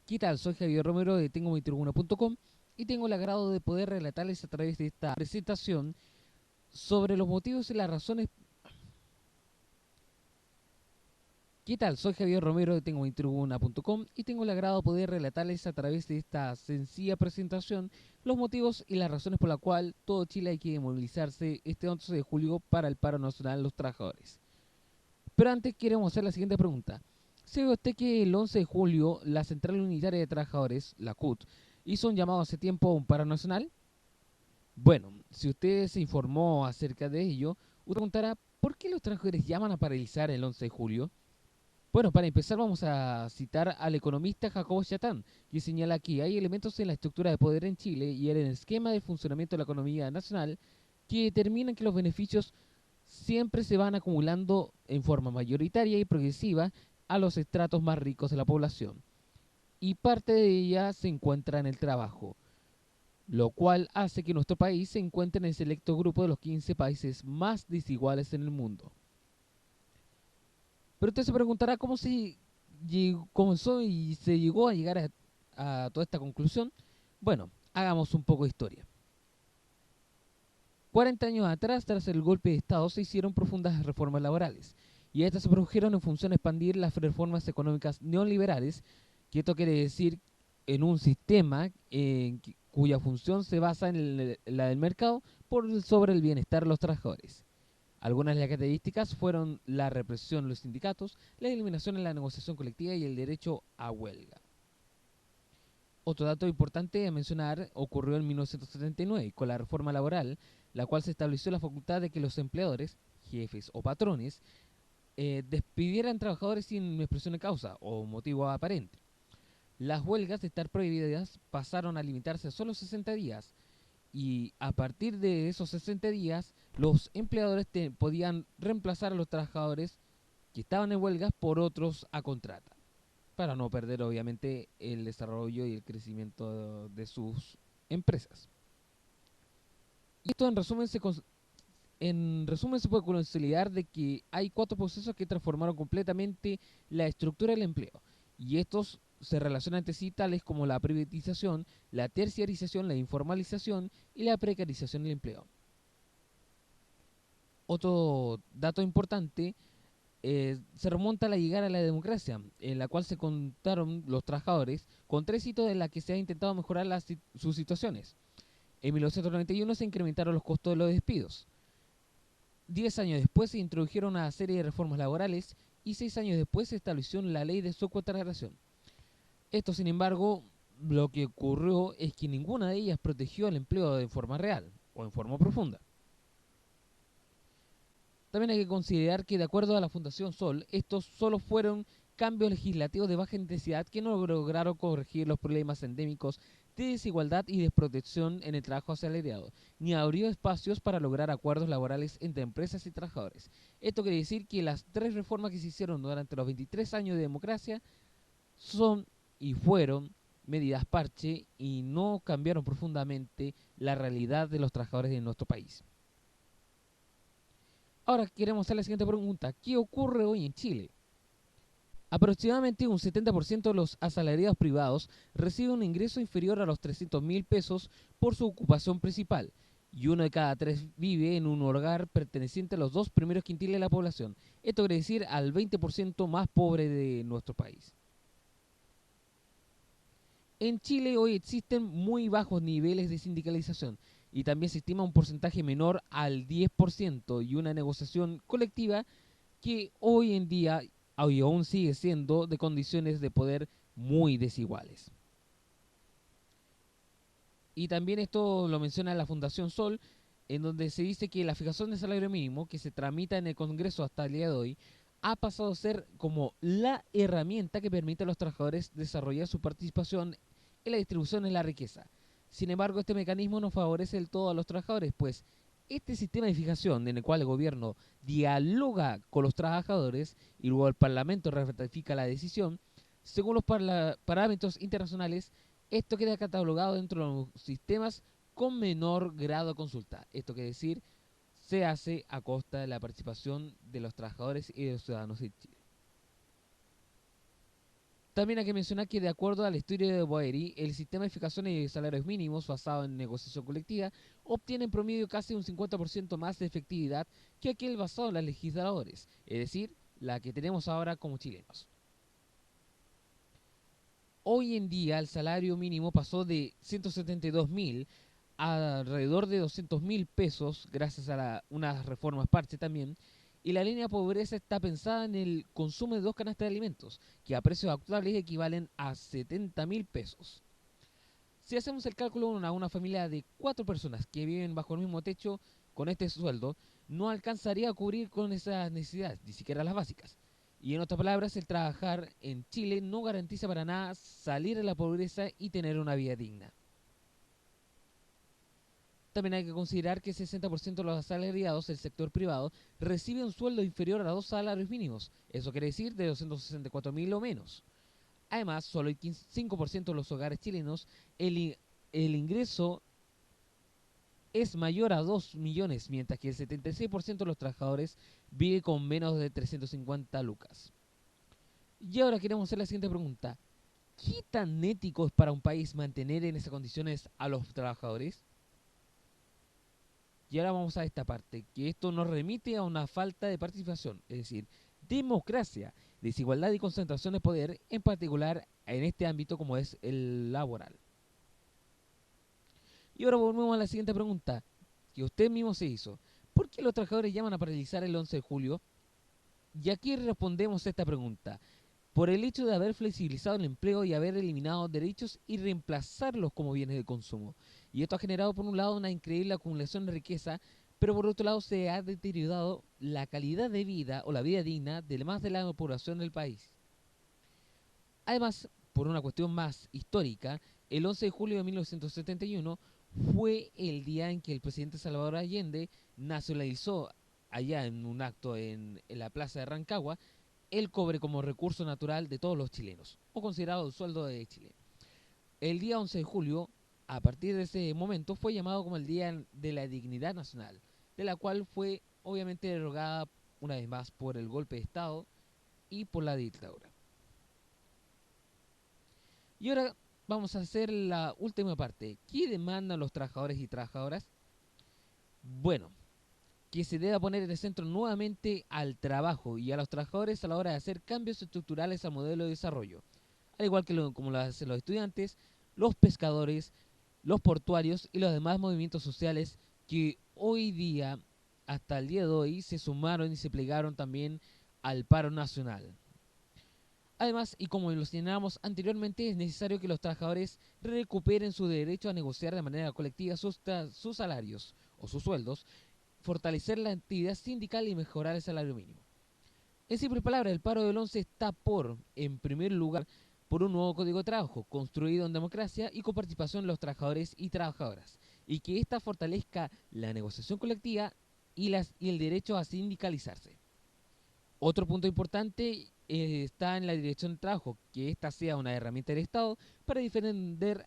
¿Qué tal? Soy Javier Romero de tengo21.com y tengo el agrado de poder relatarles a través de esta presentación sobre los motivos y las razones. ¿Qué tal? Soy Javier Romero de tengo21.com y tengo el agrado de poder relatarles a través de esta sencilla presentación los motivos y las razones por la cual todo Chile hay que movilizarse este 11 de julio para el paro nacional de los trabajadores. Pero antes queremos hacer la siguiente pregunta. ¿Sabe usted que el 11 de julio la Central Unitaria de Trabajadores, la CUT, hizo un llamado hace tiempo a un paro nacional? Bueno, si usted se informó acerca de ello, usted preguntará, ¿por qué los trabajadores llaman a paralizar el 11 de julio? Bueno, para empezar vamos a citar al economista Jacobo Chatán, que señala que hay elementos en la estructura de poder en Chile y en el esquema de funcionamiento de la economía nacional que determinan que los beneficios siempre se van acumulando en forma mayoritaria y progresiva a los estratos más ricos de la población. Y parte de ella se encuentra en el trabajo, lo cual hace que nuestro país se encuentre en el selecto grupo de los 15 países más desiguales en el mundo. Pero usted se preguntará cómo se comenzó y se llegó a llegar a toda esta conclusión. Bueno, hagamos un poco de historia. 40 años atrás, tras el golpe de Estado, se hicieron profundas reformas laborales, y estas se produjeron en función de expandir las reformas económicas neoliberales, que esto quiere decir en un sistema cuya función se basa en la del mercado por sobre el bienestar de los trabajadores. Algunas de las características fueron la represión de los sindicatos, la eliminación de la negociación colectiva y el derecho a huelga. Otro dato importante a mencionar ocurrió en 1979 con la reforma laboral, la cual se estableció la facultad de que los empleadores, jefes o patrones, despidieran trabajadores sin expresión de causa o motivo aparente. Las huelgas de estar prohibidas pasaron a limitarse a solo 60 días, y a partir de esos 60 días los empleadores podían reemplazar a los trabajadores que estaban en huelgas por otros a contrata, para no perder obviamente el desarrollo y el crecimiento de sus empresas. Y esto en resumen se puede consolidar de que hay cuatro procesos que transformaron completamente la estructura del empleo. Y estos se relacionan entre sí tales como la privatización, la terciarización, la informalización y la precarización del empleo. Otro dato importante se remonta a la llegada a la democracia, en la cual se contaron los trabajadores con tres hitos en la que se ha intentado mejorar sus situaciones. En 1991 se incrementaron los costos de los despidos. 10 años después se introdujeron una serie de reformas laborales y 6 años después se estableció la ley de subcontratación. Esto, sin embargo, lo que ocurrió es que ninguna de ellas protegió el empleo de forma real o en forma profunda. También hay que considerar que, de acuerdo a la Fundación Sol, estos solo fueron cambios legislativos de baja intensidad que no lograron corregir los problemas endémicos de desigualdad y desprotección en el trabajo asalariado, ni abrió espacios para lograr acuerdos laborales entre empresas y trabajadores. Esto quiere decir que las tres reformas que se hicieron durante los 23 años de democracia son y fueron medidas parche y no cambiaron profundamente la realidad de los trabajadores de nuestro país. Ahora queremos hacer la siguiente pregunta. ¿Qué ocurre hoy en Chile? Aproximadamente un 70% de los asalariados privados recibe un ingreso inferior a los 300.000 pesos por su ocupación principal, y uno de cada tres vive en un hogar perteneciente a los dos primeros quintiles de la población. Esto quiere decir al 20% más pobre de nuestro país. En Chile hoy existen muy bajos niveles de sindicalización, y también se estima un porcentaje menor al 10% y una negociación colectiva que hoy en día aún sigue siendo de condiciones de poder muy desiguales. Y también esto lo menciona la Fundación Sol, en donde se dice que la fijación del salario mínimo que se tramita en el Congreso hasta el día de hoy ha pasado a ser como la herramienta que permite a los trabajadores desarrollar su participación en la distribución de la riqueza. Sin embargo, este mecanismo no favorece del todo a los trabajadores, pues este sistema de fijación en el cual el gobierno dialoga con los trabajadores y luego el Parlamento ratifica la decisión, según los parámetros internacionales, esto queda catalogado dentro de los sistemas con menor grado de consulta. Esto quiere decir, se hace a costa de la participación de los trabajadores y de los ciudadanos de Chile. También hay que mencionar que de acuerdo al estudio de Boeri, el sistema de fijación de salarios mínimos basado en negociación colectiva obtiene en promedio casi un 50% más de efectividad que aquel basado en los legisladores, es decir, la que tenemos ahora como chilenos. Hoy en día el salario mínimo pasó de 172.000 a alrededor de 200.000 pesos gracias a unas reformas parche también. Y la línea de pobreza está pensada en el consumo de 2 canastas de alimentos, que a precios actuales equivalen a 70.000 pesos. Si hacemos el cálculo a una familia de 4 personas que viven bajo el mismo techo con este sueldo, no alcanzaría a cubrir con esas necesidades, ni siquiera las básicas. Y en otras palabras, el trabajar en Chile no garantiza para nada salir de la pobreza y tener una vida digna. También hay que considerar que el 60% de los asalariados del sector privado recibe un sueldo inferior a 2 salarios mínimos. Eso quiere decir de 264.000 o menos. Además, solo el 5% de los hogares chilenos el ingreso es mayor a 2 millones, mientras que el 76% de los trabajadores vive con menos de 350 lucas. Y ahora queremos hacer la siguiente pregunta. ¿Qué tan ético es para un país mantener en esas condiciones a los trabajadores? Y ahora vamos a esta parte, que esto nos remite a una falta de participación, es decir, democracia, desigualdad y concentración de poder, en particular en este ámbito como es el laboral. Y ahora volvemos a la siguiente pregunta, que usted mismo se hizo. ¿Por qué los trabajadores llaman a paralizar el 11 de julio? Y aquí respondemos a esta pregunta. Por el hecho de haber flexibilizado el empleo y haber eliminado derechos y reemplazarlos como bienes de consumo. Y esto ha generado, por un lado, una increíble acumulación de riqueza, pero por otro lado se ha deteriorado la calidad de vida o la vida digna de más de la población del país. Además, por una cuestión más histórica, el 11 de julio de 1971 fue el día en que el presidente Salvador Allende nacionalizó allá en un acto en la plaza de Rancagua el cobre como recurso natural de todos los chilenos, o considerado el sueldo de Chile. El día 11 de julio, a partir de ese momento, fue llamado como el Día de la Dignidad Nacional, de la cual fue obviamente derogada una vez más por el golpe de Estado y por la dictadura. Y ahora vamos a hacer la última parte. ¿Qué demandan los trabajadores y trabajadoras? Bueno, que se deba poner en el centro nuevamente al trabajo y a los trabajadores a la hora de hacer cambios estructurales al modelo de desarrollo, al igual que como lo hacen los estudiantes, los pescadores, los portuarios y los demás movimientos sociales que hoy día, hasta el día de hoy, se sumaron y se plegaron también al paro nacional. Además, y como lo señalamos anteriormente, es necesario que los trabajadores recuperen su derecho a negociar de manera colectiva sus salarios o sus sueldos, fortalecer la actividad sindical y mejorar el salario mínimo. En simples palabras, el paro del 11 está en primer lugar, por un nuevo código de trabajo, construido en democracia y con participación de los trabajadores y trabajadoras, y que ésta fortalezca la negociación colectiva y el derecho a sindicalizarse. Otro punto importante está en la dirección del trabajo, que ésta sea una herramienta del Estado para defender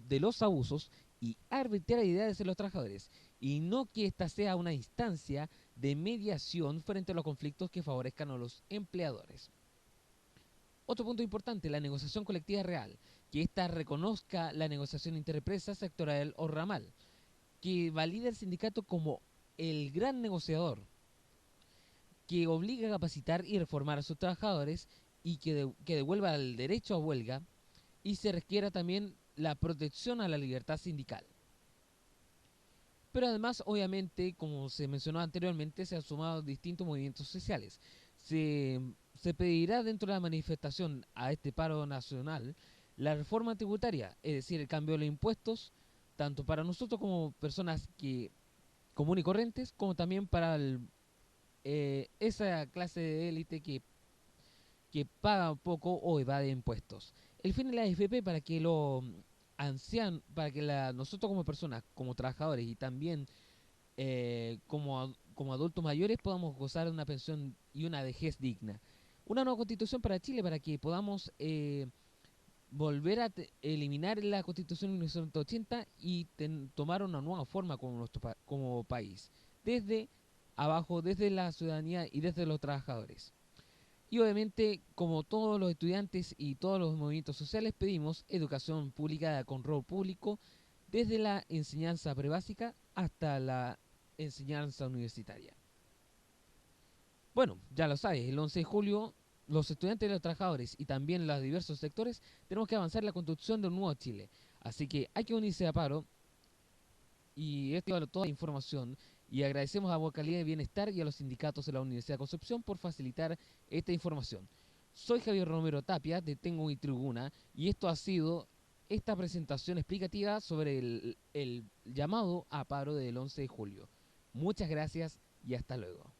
de los abusos y arbitrariedades de los trabajadores, y no que ésta sea una instancia de mediación frente a los conflictos que favorezcan a los empleadores. Otro punto importante, la negociación colectiva real, que ésta reconozca la negociación interempresa, sectorial o ramal, que valida el sindicato como el gran negociador, que obliga a capacitar y reformar a sus trabajadores y que devuelva el derecho a huelga y se requiera también la protección a la libertad sindical. Pero además, obviamente, como se mencionó anteriormente, se han sumado distintos movimientos sociales. Se, se pedirá dentro de la manifestación a este paro nacional la reforma tributaria, es decir, el cambio de los impuestos, tanto para nosotros como personas comunes y corrientes, como también para esa clase de élite que paga poco o evade impuestos. El fin de la AFP para que los ancianos, para que nosotros como personas, como trabajadores y también como adultos mayores podamos gozar de una pensión y una vejez digna. Una nueva constitución para Chile para que podamos volver a eliminar la constitución de 1980 y tomar una nueva forma como país. Desde abajo, desde la ciudadanía y desde los trabajadores. Y obviamente, como todos los estudiantes y todos los movimientos sociales, pedimos educación pública de control público desde la enseñanza prebásica hasta la enseñanza universitaria. Bueno, ya lo sabes, el 11 de julio los estudiantes, los trabajadores y también los diversos sectores tenemos que avanzar en la construcción de un nuevo Chile. Así que hay que unirse a paro y esto es toda la información. Y agradecemos a Vocalidad de Bienestar y a los sindicatos de la Universidad de Concepción por facilitar esta información. Soy Javier Romero Tapia de Tengo mi Tribuna y esto ha sido esta presentación explicativa sobre el llamado a paro del 11 de julio. Muchas gracias y hasta luego.